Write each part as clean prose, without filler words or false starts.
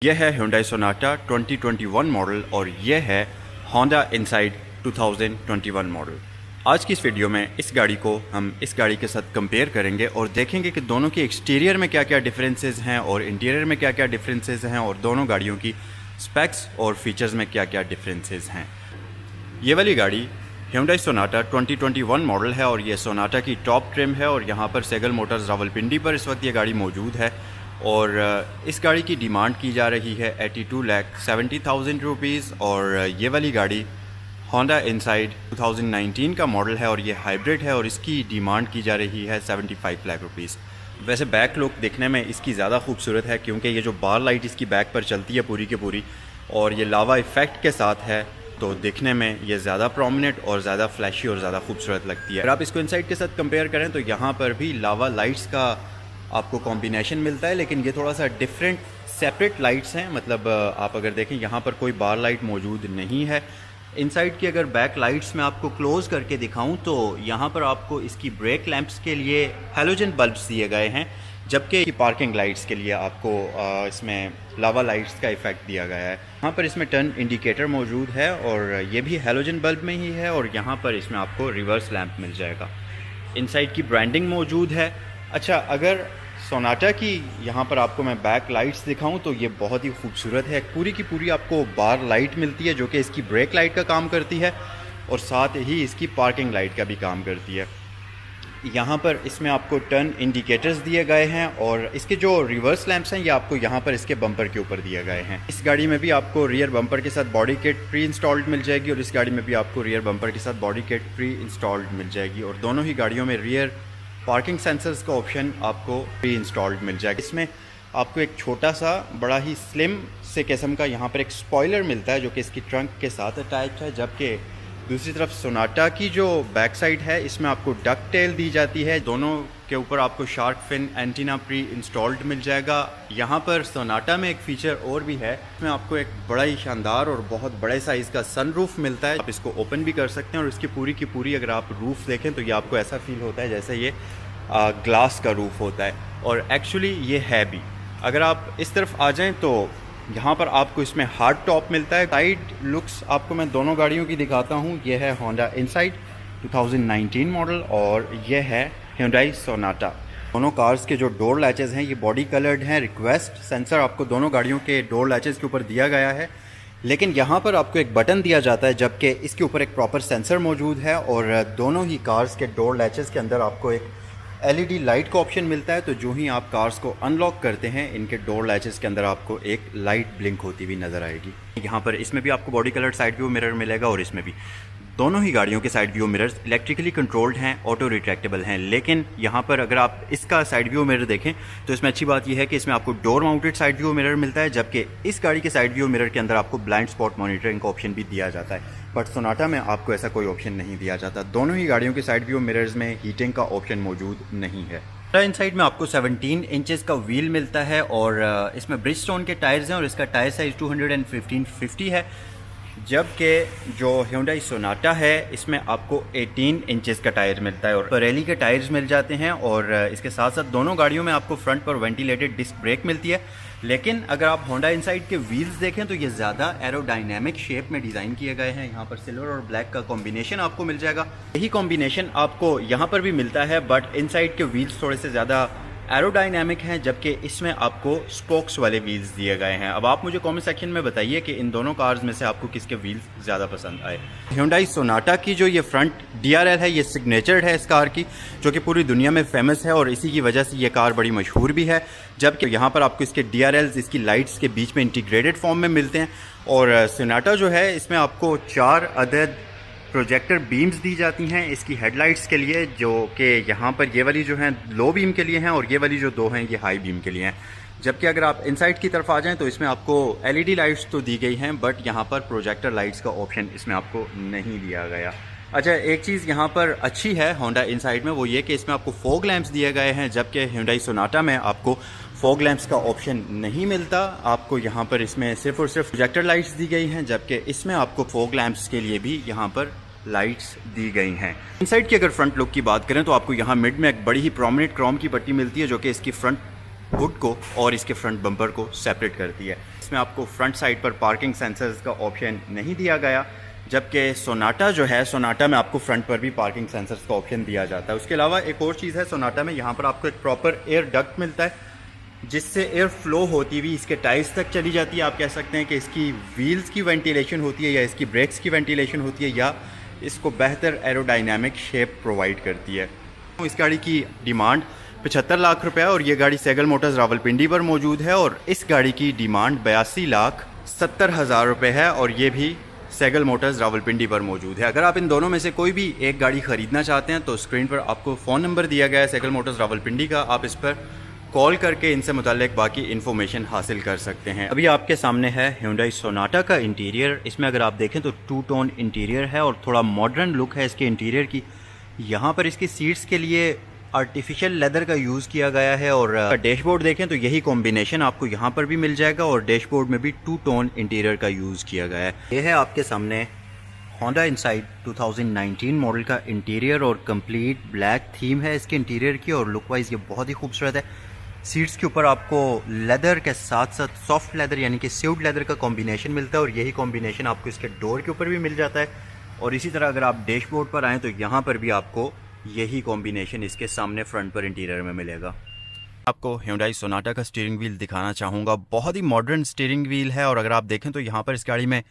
यह है Hyundai Sonata 2021 model और यह है Honda Insight 2021 मॉडल। आज की इस वीडियो में इस गाड़ी के साथ कंपेयर करेंगे और देखेंगे कि दोनों के एक्सटीरियर में क्या क्या डिफरेंसेस हैं और इंटीरियर में क्या क्या डिफरेंसेस हैं और दोनों गाड़ियों की स्पेक्स और फीचर्स में क्या क्या डिफरेंसेस हैं। ये वाली गाड़ी Hyundai Sonata 2021 मॉडल है और ये Sonata की टॉप ट्रिम है और यहाँ पर सेगल मोटर्स रावलपिंडी पर इस वक्त ये गाड़ी मौजूद है और इस गाड़ी की डिमांड की जा रही है 82,70,000 रुपीज़ और ये वाली गाड़ी Honda Insight 2019 का मॉडल है और ये हाइब्रिड है और इसकी डिमांड की जा रही है 75 लाख रुपीज़। वैसे बैक लुक देखने में इसकी ज़्यादा खूबसूरत है क्योंकि ये जो बार लाइट इसकी बैक पर चलती है पूरी की पूरी और ये लावा इफ़ेक्ट के साथ है, तो देखने में ये ज़्यादा प्रोमिनेंट और ज़्यादा फ्लैशी और ज़्यादा खूबसूरत लगती है। अगर आप इसको इनसाइट के साथ कंपेयर करें तो यहाँ पर भी लावा लाइट्स का आपको कॉम्बिनेशन मिलता है, लेकिन ये थोड़ा सा डिफरेंट सेपरेट लाइट्स हैं। मतलब आप अगर देखें यहाँ पर कोई बार लाइट मौजूद नहीं है। इनसाइड की अगर बैक लाइट्स में आपको क्लोज करके दिखाऊं तो यहाँ पर आपको इसकी ब्रेक लैंप्स के लिए हैलोजन बल्ब्स दिए गए हैं, जबकि पार्किंग लाइट्स के लिए आपको इसमें लावा लाइट्स का इफेक्ट दिया गया है। यहाँ पर इसमें टर्न इंडिकेटर मौजूद है और ये भी हैलोजन बल्ब में ही है और यहाँ पर इसमें आपको रिवर्स लैंप मिल जाएगा। इनसाइड की ब्रांडिंग मौजूद है। अच्छा, अगर सोनाटा की यहाँ पर आपको मैं बैक लाइट्स दिखाऊं तो ये बहुत ही खूबसूरत है। पूरी की पूरी आपको बार लाइट मिलती है जो कि इसकी ब्रेक लाइट का काम करती है और साथ ही इसकी पार्किंग लाइट का भी काम करती है। यहाँ पर इसमें आपको टर्न इंडिकेटर्स दिए गए हैं और इसके जो रिवर्स लैंप्स हैं ये आपको यहाँ पर इसके बम्पर के ऊपर दिए गए हैं। इस गाड़ी में भी आपको रियर बम्पर के साथ बॉडी किट प्री इंस्टॉल्ड मिल जाएगी और इस गाड़ी में भी आपको रियर बम्पर के साथ बॉडी किट प्री इंस्टॉल्ड मिल जाएगी और दोनों ही गाड़ियों में रियर पार्किंग सेंसर्स का ऑप्शन आपको प्री इंस्टॉल्ड मिल जाएगा। इसमें आपको एक छोटा सा बड़ा ही स्लिम से किस्म का यहाँ पर एक स्पॉइलर मिलता है जो कि इसकी ट्रंक के साथ अटैच है, जबकि दूसरी तरफ सोनाटा की जो बैक साइड है इसमें आपको डक टेल दी जाती है। दोनों के ऊपर आपको shark fin antenna pre installed मिल जाएगा। यहाँ पर सोनाटा में एक फ़ीचर और भी है, इसमें आपको एक बड़ा ही शानदार और बहुत बड़े साइज़ का सनरूफ मिलता है। आप इसको ओपन भी कर सकते हैं और इसकी पूरी की पूरी अगर आप रूफ़ देखें तो ये आपको ऐसा फील होता है जैसे ये ग्लास का रूफ़ होता है और एक्चुअली ये है भी। अगर आप इस तरफ आ जाएँ तो यहाँ पर आपको इसमें हार्ड टॉप मिलता है। साइड लुक्स आपको मैं दोनों गाड़ियों की दिखाता हूँ। ये है Honda Insight 2019 मॉडल और ये है Hyundai Sonata। दोनों कार्स के जो डोर लैचेज़ हैं ये बॉडी कलर्ड हैं। रिक्वेस्ट सेंसर आपको दोनों गाड़ियों के डोर लैचेज़ के ऊपर दिया गया है, लेकिन यहाँ पर आपको एक बटन दिया जाता है जबकि इसके ऊपर एक प्रॉपर सेंसर मौजूद है और दोनों ही कार्स के डोर लैचेज़ के अंदर आपको एक LED लाइट का ऑप्शन मिलता है। तो जो ही आप कार्स को अनलॉक करते हैं इनके डोर लैचेस के अंदर आपको एक लाइट ब्लिंक होती हुई नज़र आएगी। यहाँ पर इसमें भी आपको body colour side view mirror मिलेगा और इसमें भी दोनों ही गाड़ियों के side view mirrors electrically controlled हैं, ऑटो रिट्रैक्टेबल हैं। लेकिन यहाँ पर अगर आप इसका साइड व्यू मिरर देखें तो इसमें अच्छी बात यह है कि इसमें आपको door mounted side view mirror मिलता है, जबकि इस गाड़ी के साइड व्यू मिरर के अंदर आपको ब्लाइंड स्पॉट मॉनिटरिंग का ऑप्शन भी दिया जाता है। बट सोनाटा में आपको ऐसा कोई ऑप्शन नहीं दिया जाता। दोनों ही गाड़ियों के साइड व्यू मिरर्स में हीटिंग का ऑप्शन मौजूद नहीं है। इनसाइड में आपको 17 इंचेस का व्हील मिलता है और इसमें ब्रिजस्टोन के टायर्स हैं और इसका टायर साइज़ 215/50 है, जबकि जो Hyundai Sonata है इसमें आपको 18 इंचेस का टायर मिलता है और Pirelli के टायर्स मिल जाते हैं और इसके साथ साथ दोनों गाड़ियों में आपको फ्रंट पर वेंटिलेटेड डिस्क ब्रेक मिलती है। लेकिन अगर आप Honda Insight के व्हील्स देखें तो ये ज़्यादा एरोडायनेमिक शेप में डिज़ाइन किए गए हैं। यहाँ पर सिल्वर और ब्लैक का कॉम्बिनेशन आपको मिल जाएगा। यही कॉम्बिनेशन आपको यहाँ पर भी मिलता है, बट इनसाइड के व्हील्स थोड़े से ज़्यादा एरोडायनेमिक हैं, जबकि इसमें आपको स्पोक्स वाले व्हील्स दिए गए हैं। अब आप मुझे कमेंट सेक्शन में बताइए कि इन दोनों कार्स में से आपको किसके व्हील्स ज़्यादा पसंद आए। Hyundai Sonata की जो ये फ्रंट DRL है ये सिग्नेचर्ड है इस कार की, जो कि पूरी दुनिया में फेमस है और इसी की वजह से ये कार बड़ी मशहूर भी है। जबकि यहाँ पर आपको इसके DRLs इसकी लाइट्स के बीच में इंटीग्रेटेड फॉर्म में मिलते हैं और Sonata जो है इसमें आपको 4 अदद प्रोजेक्टर बीम्स दी जाती हैं इसकी हेडलाइट्स के लिए, जो कि यहाँ पर ये वाली जो हैं लो बीम के लिए हैं और ये वाली जो दो हैं ये हाई बीम के लिए हैं। जबकि अगर आप इनसाइड की तरफ आ जाएं तो इसमें आपको LED लाइट्स तो दी गई हैं, बट यहाँ पर प्रोजेक्टर लाइट्स का ऑप्शन इसमें आपको नहीं दिया गया। अच्छा, एक चीज़ यहाँ पर अच्छी है Honda Insight में, वो ये कि इसमें आपको फॉग लैंप्स दिए गए हैं, जबकि Hyundai Sonata में आपको फॉग लैंप्स का ऑप्शन नहीं मिलता। आपको यहाँ पर इसमें सिर्फ और सिर्फ प्रोजेक्टर लाइट्स दी गई हैं, जबकि इसमें आपको फॉग लैंप्स के लिए भी यहाँ पर लाइट्स दी गई हैं। इनसाइड की अगर फ्रंट लुक की बात करें तो आपको यहाँ मिड में एक बड़ी ही प्रोमिनेंट क्रोम की पट्टी मिलती है जो कि इसकी फ्रंट हुड को और इसके फ्रंट बम्पर को सेपरेट करती है। इसमें आपको फ्रंट साइड पर पार्किंग सेंसर्स का ऑप्शन नहीं दिया गया, जबकि सोनाटा जो है, सोनाटा में आपको फ्रंट पर भी पार्किंग सेंसर्स का ऑप्शन दिया जाता है। उसके अलावा एक और चीज़ है सोनाटा में, यहाँ पर आपको एक प्रॉपर एयर डक्ट मिलता है जिससे एयर फ्लो होती हुई इसके टायर्स तक चली जाती है। आप कह सकते हैं कि इसकी व्हील्स की वेंटिलेशन होती है या इसकी ब्रेक्स की वेंटिलेशन होती है या इसको बेहतर एरोडाइनामिक शेप प्रोवाइड करती है। इस गाड़ी की डिमांड 75 लाख रुपए और ये गाड़ी सैगल मोटर्स रावलपिंडी पर मौजूद है और इस गाड़ी की डिमांड 82,70,000 रुपये है और ये भी सैगल मोटर्स रावलपिंडी पर मौजूद है। अगर आप इन दोनों में से कोई भी एक गाड़ी ख़रीदना चाहते हैं तो स्क्रीन पर आपको फ़ोन नंबर दिया गया है सैगल मोटर्स रावलपिंडी का, आप इस पर कॉल करके इनसे मुताल्लिक बाकी इन्फॉर्मेशन हासिल कर सकते हैं। अभी आपके सामने है Hyundai सोनाटा का इंटीरियर। इसमें अगर आप देखें तो 2 टोन इंटीरियर है और थोड़ा मॉडर्न लुक है इसके इंटीरियर की। यहाँ पर इसकी सीट्स के लिए आर्टिफिशियल लेदर का यूज़ किया गया है और डैशबोर्ड देखें तो यही कॉम्बिनेशन आपको यहाँ पर भी मिल जाएगा और डैशबोर्ड में भी 2 टोन इंटीरियर का यूज़ किया गया है। ये है आपके सामने Honda Insight 2019 मॉडल का इंटीरियर और कंप्लीट ब्लैक थीम है इसके इंटीरियर की और लुक वाइज ये बहुत ही खूबसूरत है। सीट्स के ऊपर आपको लेदर के साथ साथ सॉफ्ट लेदर यानी कि स्यूड लेदर का कॉम्बिनेशन मिलता है और यही कॉम्बिनेशन आपको इसके डोर के ऊपर भी मिल जाता है। और इसी तरह अगर आप डैशबोर्ड पर आएँ तो यहाँ पर भी आपको यही कॉम्बिनेशन इसके सामने फ्रंट पर इंटीरियर में मिलेगा। आपको Hyundai सोनाटा का स्टीयरिंग व्हील दिखाना चाहूँगा। बहुत ही मॉडर्न स्टीयरिंग व्हील है और अगर आप देखें तो यहाँ पर इस गाड़ी में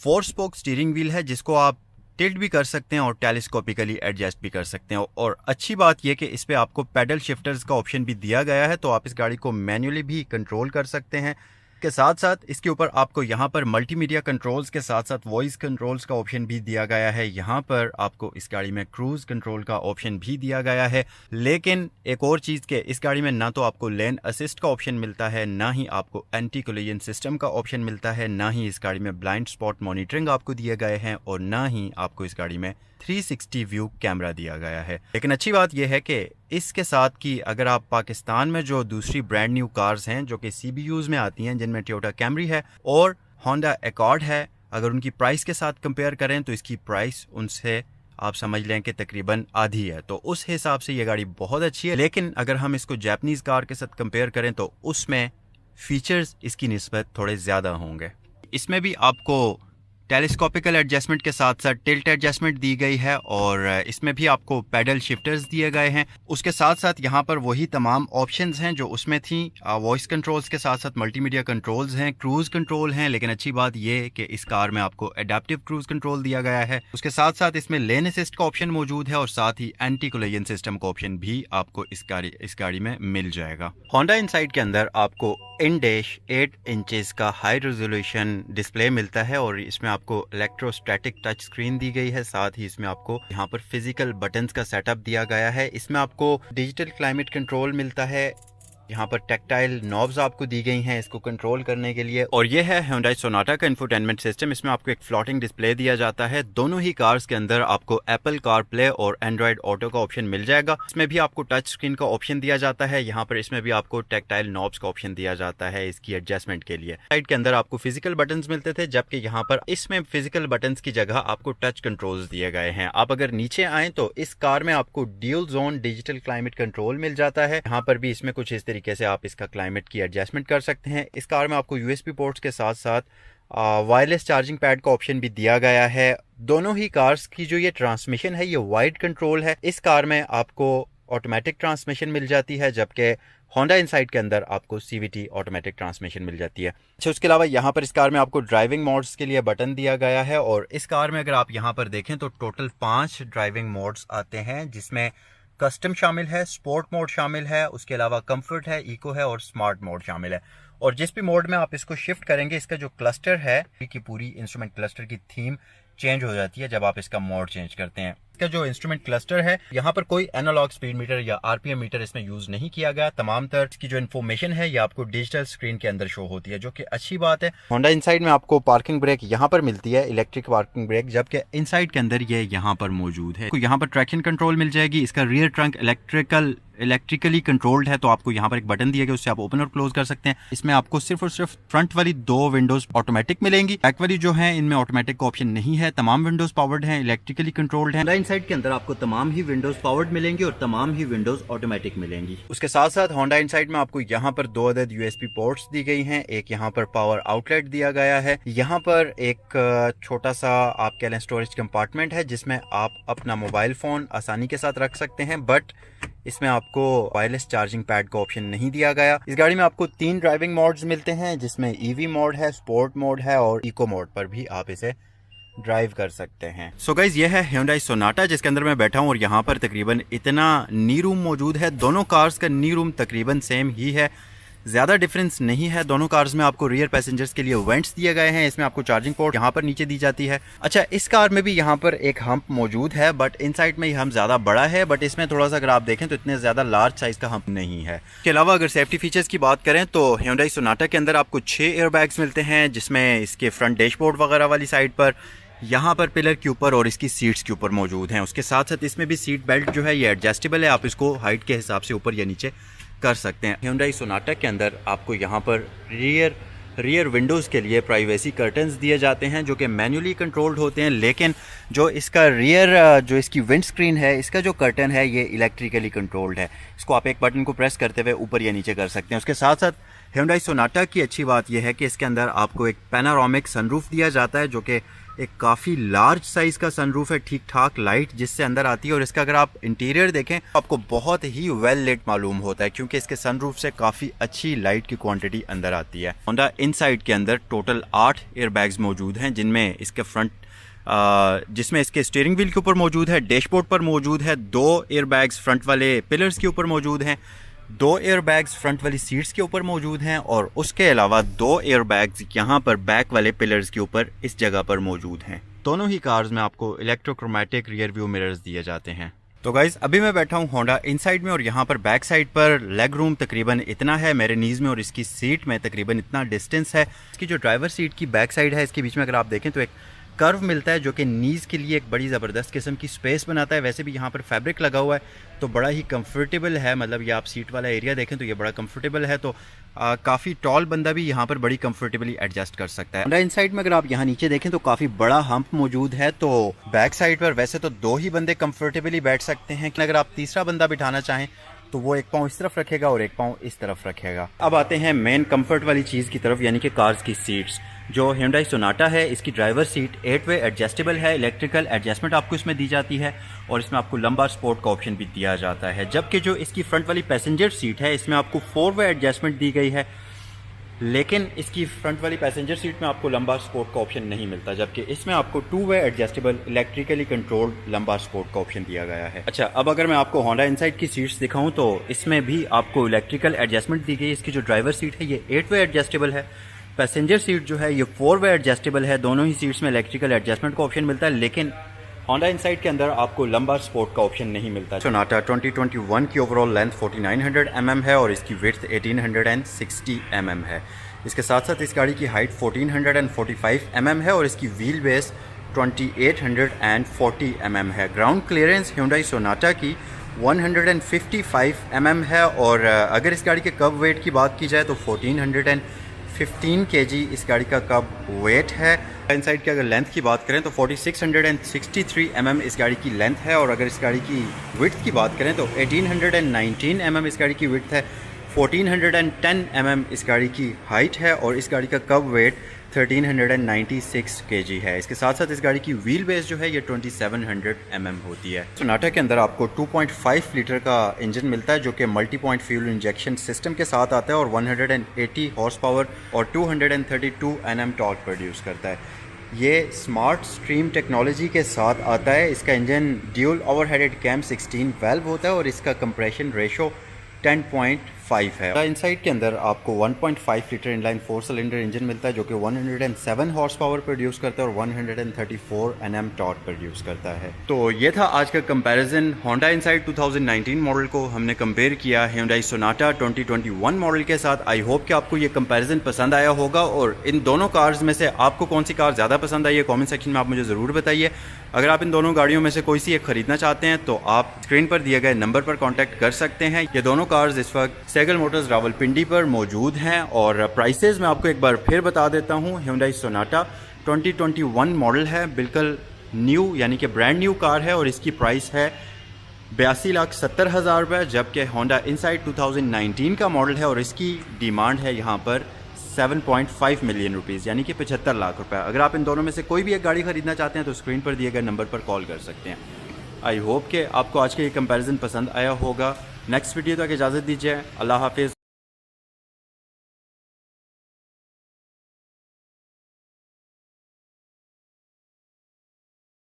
4 स्पोक स्टीयरिंग व्हील है जिसको आप टिल्ट भी कर सकते हैं और टेलीस्कोपिकली एडजस्ट भी कर सकते हैं। और अच्छी बात यह कि इस पर आपको पैडल शिफ्टर्स का ऑप्शन भी दिया गया है तो आप इस गाड़ी को मैन्युअली भी कंट्रोल कर सकते हैं। के साथ साथ इसके ऊपर आपको यहाँ पर मल्टीमीडिया कंट्रोल्स के साथ साथ वॉइस कंट्रोल्स का ऑप्शन भी दिया गया है। यहाँ पर आपको इस गाड़ी में क्रूज कंट्रोल का ऑप्शन भी दिया गया है। लेकिन एक और चीज़ के इस गाड़ी में ना तो आपको लेन असिस्ट का ऑप्शन मिलता है, ना ही आपको एंटी कोलिजन सिस्टम का ऑप्शन मिलता है, ना ही इस गाड़ी में ब्लाइंड स्पॉट मॉनिटरिंग आपको दिए गए हैं और ना ही आपको इस गाड़ी में 360 व्यू कैमरा दिया गया है। लेकिन अच्छी बात यह है कि इसके साथ कि अगर आप पाकिस्तान में जो दूसरी ब्रांड न्यू कार्स हैं जो कि CBUs में आती हैं, जिनमें टोयोटा कैमरी है और होंडा एकॉर्ड है, अगर उनकी प्राइस के साथ कंपेयर करें तो इसकी प्राइस उनसे आप समझ लें कि तकरीबन आधी है। तो उस हिसाब से ये गाड़ी बहुत अच्छी है। लेकिन अगर हम इसको जापानीज़ कार के साथ कंपेयर करें तो उसमें फीचर्स इसकी निस्बत थोड़े ज़्यादा होंगे। इसमें भी आपको टेलीस्कोपिकल एडजस्टमेंट के साथ साथ टिल्ट एडजस्टमेंट दी गई है और इसमें भी आपको पैडल शिफ्टर्स दिए गए हैं। उसके साथ साथ यहाँ पर वही तमाम ऑप्शंस हैं जो उसमें थी। वॉइस कंट्रोल्स के साथ साथ मल्टीमीडिया कंट्रोल्स हैं, क्रूज़ कंट्रोल हैं। लेकिन अच्छी बात यह है कि इस कार में आपको एडेप्टिव क्रूज़ कंट्रोल दिया गया है। उसके साथ साथ इसमें लेन असिस्ट का ऑप्शन मौजूद है और साथ ही एंटी कोलिजन सिस्टम का ऑप्शन भी आपको इस गाड़ी में मिल जाएगा। होंडा इनसाइट के अंदर आपको इन डैश 8 इंचेस का हाई रेजोल्यूशन डिस्प्ले मिलता है और इसमें आपको इलेक्ट्रोस्टैटिक टच स्क्रीन दी गई है। साथ ही इसमें आपको यहाँ पर फिजिकल बटन्स का सेटअप दिया गया है। इसमें आपको डिजिटल क्लाइमेट कंट्रोल मिलता है। यहाँ पर टैक्टाइल नॉब्स आपको दी गई हैं इसको कंट्रोल करने के लिए। और ये है Hyundai सोनाटा का इंफोटेनमेंट सिस्टम। इसमें आपको एक फ्लोटिंग डिस्प्ले दिया जाता है। दोनों ही कार्स के अंदर आपको एप्पल कार प्ले और एंड्रॉयड ऑटो का ऑप्शन मिल जाएगा। इसमें भी आपको टच स्क्रीन का ऑप्शन दिया जाता है। यहाँ पर इसमें भी आपको टैक्टाइल नॉब्स का ऑप्शन दिया जाता है इसकी एडजस्टमेंट के लिए। साइड के अंदर आपको फिजिकल बटन्स मिलते थे, जबकि यहाँ पर इसमें फिजिकल बटन्स की जगह आपको टच कंट्रोल्स दिए गए हैं। आप अगर नीचे आए तो इस कार में आपको dual zone digital climate control मिल जाता है। यहाँ पर भी इसमें कुछ इस तरीके से आप इसका क्लाइमेट की एडजस्टमेंट कर सकते हैं। इस कार में आपको USB पोर्ट्स के साथ साथ वायरलेस चार्जिंग पैड का ऑप्शन भी दिया गया है। दोनों ही कार्स की जो ये ट्रांसमिशन है ये वाइड कंट्रोल है। इस कार में आपको ऑटोमेटिक ट्रांसमिशन मिल जाती है, जबकि होंडा इनसाइट के अंदर आपको CVT ऑटोमेटिक ट्रांसमिशन मिल जाती है। अच्छा, उसके अलावा यहाँ पर इस कार में आपको ड्राइविंग मोड्स के लिए बटन दिया गया है और इस कार में अगर आप यहाँ पर देखें तो टोटल 5 ड्राइविंग मोड्स आते हैं, जिसमें कस्टम शामिल है, स्पोर्ट मोड शामिल है, उसके अलावा कंफर्ट है, इको है और स्मार्ट मोड शामिल है। और जिस भी मोड में आप इसको शिफ्ट करेंगे इसका जो क्लस्टर है कि पूरी इंस्ट्रूमेंट क्लस्टर की थीम चेंज हो जाती है जब आप इसका मोड चेंज करते हैं। इसका जो इंस्ट्रूमेंट क्लस्टर है यहाँ पर कोई एनालॉग स्पीड मीटर या RPM मीटर इसमें यूज नहीं किया गया। तमाम तरह की जो इन्फॉर्मेशन है ये आपको डिजिटल स्क्रीन के अंदर शो होती है, जो कि अच्छी बात है। होंडा इनसाइड में आपको पार्किंग ब्रेक यहाँ पर मिलती है, इलेक्ट्रिक पार्किंग ब्रेक, जबकि इनसाइड के अंदर ये यहाँ पर मौजूद है। यहाँ पर ट्रैक्शन कंट्रोल मिल जाएगी। इसका रियर ट्रंक इलेक्ट्रिकली कंट्रोल्ड है, तो आपको यहाँ पर एक बटन दिया गया, उससे आप ओपन और क्लोज कर सकते हैं। इसमें आपको सिर्फ और सिर्फ फ्रंट वाली 2 विंडोज ऑटोमेटिक मिलेंगी, बैक वाली जो है इनमें ऑटोमेटिक का ऑप्शन नहीं है। तमाम विंडोज पावर्ड हैं, इलेक्ट्रिकली कंट्रोल्ड हैं। इनसाइड के अंदर आपको तमाम ही विंडोज पावर्ड मिलेंगी और तमाम ही विंडोज ऑटोमेटिक मिलेंगी। उसके साथ साथ होंडा इनसाइड में आपको यहाँ पर 2 अदद यूएसबी पोर्ट्स दी गई हैं, एक यहाँ पर पावर आउटलेट दिया गया है, यहाँ पर एक छोटा सा आप कह लें स्टोरेज कंपार्टमेंट है जिसमें आप अपना मोबाइल फोन आसानी के साथ रख सकते हैं, बट इसमें आपको वायरलेस चार्जिंग पैड का ऑप्शन नहीं दिया गया। इस गाड़ी में आपको 3 ड्राइविंग मोड्स मिलते हैं जिसमें ईवी मोड है, स्पोर्ट मोड है और इको मोड पर भी आप इसे ड्राइव कर सकते हैं। सो गाइज ये है Hyundai Sonata जिसके अंदर मैं बैठा हूँ और यहाँ पर तकरीबन इतना नी रूम मौजूद है। दोनों कार्स का नी रूम तकरीबन सेम ही है, ज़्यादा डिफरेंस नहीं है। दोनों कार्स में आपको रियर पैसेंजर्स के लिए वेंट्स दिए गए हैं, इसमें आपको चार्जिंग पोर्ट यहाँ पर नीचे दी जाती है। अच्छा, इस कार में भी यहाँ पर एक हम्प मौजूद है, बट इनसाइड में ये हम्प ज़्यादा बड़ा है, बट इसमें थोड़ा सा अगर आप देखें तो इतने ज़्यादा लार्ज साइज़ का हम्प नहीं है। इसके अलावा अगर सेफ्टी फीचर्स की बात करें तो Hyundai Sonata के अंदर आपको 6 एयरबैग्स मिलते हैं, जिसमें इसके फ्रंट डैशबोर्ड वगैरह वाली साइड पर, यहाँ पर पिलर के ऊपर और इसकी सीट्स के ऊपर मौजूद हैं। उसके साथ साथ इसमें भी सीट बेल्ट जो है ये एडजस्टेबल है, आप इसको हाइट के हिसाब से ऊपर या नीचे कर सकते हैं। Hyundai Sonata के अंदर आपको यहाँ पर रियर विंडोज़ के लिए प्राइवेसी कर्टन्स दिए जाते हैं जो कि मैन्युअली कंट्रोल्ड होते हैं, लेकिन जो इसका जो इसकी विंड स्क्रीन है, इसका जो कर्टन है ये इलेक्ट्रिकली कंट्रोल्ड है। इसको आप एक बटन को प्रेस करते हुए ऊपर या नीचे कर सकते हैं। उसके साथ साथ Hyundai Sonata की अच्छी बात यह है कि इसके अंदर आपको एक पैनारोमिक सनरूफ दिया जाता है जो कि एक काफ़ी लार्ज साइज़ का सनरूफ है, ठीक ठाक लाइट जिससे अंदर आती है। और इसका अगर आप इंटीरियर देखें आपको बहुत ही वेल लिट मालूम होता है क्योंकि इसके सनरूफ से काफ़ी अच्छी लाइट की क्वांटिटी अंदर आती है। होंडा इनसाइड के अंदर टोटल 8 एयरबैग्स मौजूद हैं जिसमें इसके स्टीयरिंग व्हील के ऊपर मौजूद है, डैशबोर्ड पर मौजूद है, 2 एयरबैग्स फ्रंट वाले पिलर्स के ऊपर मौजूद हैं, 2 एयरबैग्स फ्रंट वाली सीट्स के ऊपर मौजूद हैं और उसके अलावा 2 एयरबैग्स यहाँ पर बैक वाले पिलर्स के ऊपर इस जगह पर मौजूद हैं। दोनों ही कार्स में आपको इलेक्ट्रोक्रोमैटिक रियर व्यू मिरर्स दिए जाते हैं। तो गाइज अभी मैं बैठा हूँ होंडा इनसाइड में और यहाँ पर बैक साइड पर लेग रूम तकरीबन इतना है मेरे नीज में और इसकी सीट में तकरीबन इतना डिस्टेंस है। इसकी जो ड्राइवर सीट की बैक साइड है इसके बीच में अगर आप देखें तो एक कर्व मिलता है जो कि नीज़ के लिए एक बड़ी ज़बरदस्त किस्म की स्पेस बनाता है। वैसे भी यहाँ पर फैब्रिक लगा हुआ है तो बड़ा ही कंफर्टेबल है, मतलब ये आप सीट वाला एरिया देखें तो ये बड़ा कंफर्टेबल है, तो काफ़ी टॉल बंदा भी यहाँ पर बड़ी कंफर्टेबली एडजस्ट कर सकता है। होंडा इनसाइड में अगर आप यहाँ नीचे देखें तो काफ़ी बड़ा हम्प मौजूद है, तो बैक साइड पर वैसे तो 2 ही बंदे कंफर्टेबली बैठ सकते हैं, लेकिन अगर आप तीसरा बंदा बिठाना चाहें तो वो एक पाँव इस तरफ रखेगा और एक पाँव इस तरफ रखेगा। अब आते हैं मेन कंफर्ट वाली चीज़ की तरफ, यानी कि कार्स की सीट्स। जो Hyundai Sonata है इसकी ड्राइवर सीट 8 वे एडजस्टेबल है, इलेक्ट्रिकल एडजस्टमेंट आपको इसमें दी जाती है और इसमें आपको लंबा स्पोर्ट का ऑप्शन भी दिया जाता है। जबकि जो इसकी फ्रंट वाली पैसेंजर सीट है इसमें आपको 4 वे एडजस्टमेंट दी गई है, लेकिन इसकी फ्रंट वाली पैसेंजर सीट में आपको लंबा स्पोर्ट का ऑप्शन नहीं मिलता, जबकि इसमें आपको 2 वे एडजस्टेबल इलेक्ट्रिकली कंट्रोल्ड लंबा स्पोर्ट का ऑप्शन दिया गया है। अच्छा, अब अगर मैं आपको होंडा इनसाइड की सीट्स दिखाऊं तो इसमें भी आपको इलेक्ट्रिकल एडजस्टमेंट दी गई है। इसकी जो ड्राइवर सीट है ये 8 वे एडजस्टेबल है, पैसेंजर सीट जो है ये 4 वे एडजस्टेबल है। दोनों ही सीट्स में इलेक्ट्रिकल एडजस्टमेंट का ऑप्शन मिलता है, लेकिन होंडा इनसाइड के अंदर आपको लंबा स्पोर्ट का ऑप्शन नहीं मिलता। सोनाटा 2021 की ओवरऑल लेंथ 4900 mm है और इसकी विड्थ 1860 mm है। इसके साथ साथ इस गाड़ी की हाइट 1445 mm है और इसकी व्हील बेस 2840 mm है। ग्राउंड क्लियरेंस Hyundai Sonata की 155 mm है और अगर इस गाड़ी के कब वेट की बात की जाए तो 1415 kg इस गाड़ी का कब वेट है। इनसाइड की अगर लेंथ की बात करें तो 4663 mm इस गाड़ी की लेंथ है और अगर इस गाड़ी की विड्थ की बात करें तो 1819 mm इस गाड़ी की विड्थ है, 1410 mm इस गाड़ी की हाइट है और इस गाड़ी का कब वेट 1396 kg है। इसके साथ साथ इस गाड़ी की व्हील बेस जो है ये 2700 mm होती है। सोनाटा के अंदर आपको 2.5 लीटर का इंजन मिलता है जो कि multi point fuel injection system के साथ आता है और 180 हॉर्स पावर और 232 Nm टॉर्क प्रोड्यूस करता है। ये स्मार्ट स्ट्रीम टेक्नोलॉजी के साथ आता है। इसका engine dual overheaded cam 16 valve होता है और इसका कंप्रेशन रेशो 10.5 है। इनसाइड के अंदर आपको 1.5 लीटर इनलाइन 4 सिलेंडर इंजन मिलता है जो कि 107 हॉर्स पावर प्रोड्यूस करता है और 134 Nm टॉर्क प्रोड्यूस करता है। तो ये था आज का कंपैरिजन। होंडा इनसाइड 2019 मॉडल को हमने कंपेयर किया Hyundai Sonata 2021 मॉडल के साथ। आई होप कि आपको ये कंपैरिजन पसंद आया होगा और इन दोनों कार्स में से आपको कौन सी कार ज़्यादा पसंद आई है कॉमेंट सेक्शन में आप मुझे ज़रूर बताइए। अगर आप इन दोनों गाड़ियों में से कोई सी एक ख़रीदना चाहते हैं तो आप स्क्रीन पर दिए गए नंबर पर कॉन्टैक्ट कर सकते हैं। ये दोनों कार्स इस वक्त सेगल मोटर्स रावलपिंडी पर मौजूद हैं और प्राइसेस मैं आपको एक बार फिर बता देता हूँ। Hyundai Sonata 2021 मॉडल है, बिल्कुल न्यू यानी कि ब्रांड न्यू कार है और इसकी प्राइस है 82,70,000 रुपये, जबकि होंडा इनसाइड 2019 का मॉडल है और इसकी डिमांड है यहाँ पर 7.5 मिलियन रुपीज़ यानी कि 75 लाख रुपए। अगर आप इन दोनों में से कोई भी एक गाड़ी ख़रीदना चाहते हैं तो स्क्रीन पर दिए गए नंबर पर कॉल कर सकते हैं। आई होप कि आपको आज का ये कंपैरिजन पसंद आया होगा। नेक्स्ट वीडियो तक इजाज़त दीजिए। अल्लाह हाफिज़।